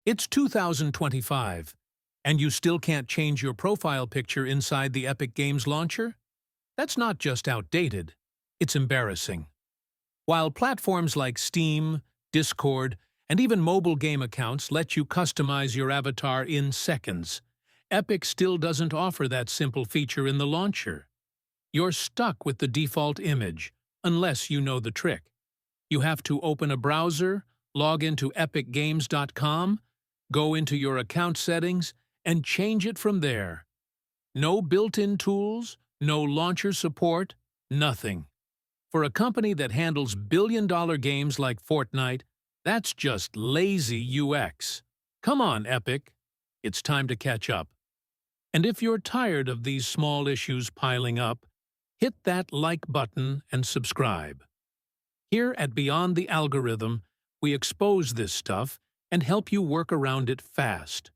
It's 2025, and you still can't change your profile picture inside the Epic Games launcher? That's not just outdated, it's embarrassing. While platforms like Steam, Discord, and even mobile game accounts let you customize your avatar in seconds, Epic still doesn't offer that simple feature in the launcher. You're stuck with the default image, unless you know the trick. You have to open a browser, log into epicgames.com, go into your account settings, and change it from there. No built-in tools, no launcher support, nothing. For a company that handles billion-dollar games like Fortnite, that's just lazy UX. Come on, Epic. It's time to catch up. And if you're tired of these small issues piling up, hit that like button and subscribe. Here at Beyond the Algorithm, we expose this stuff and help you work around it fast.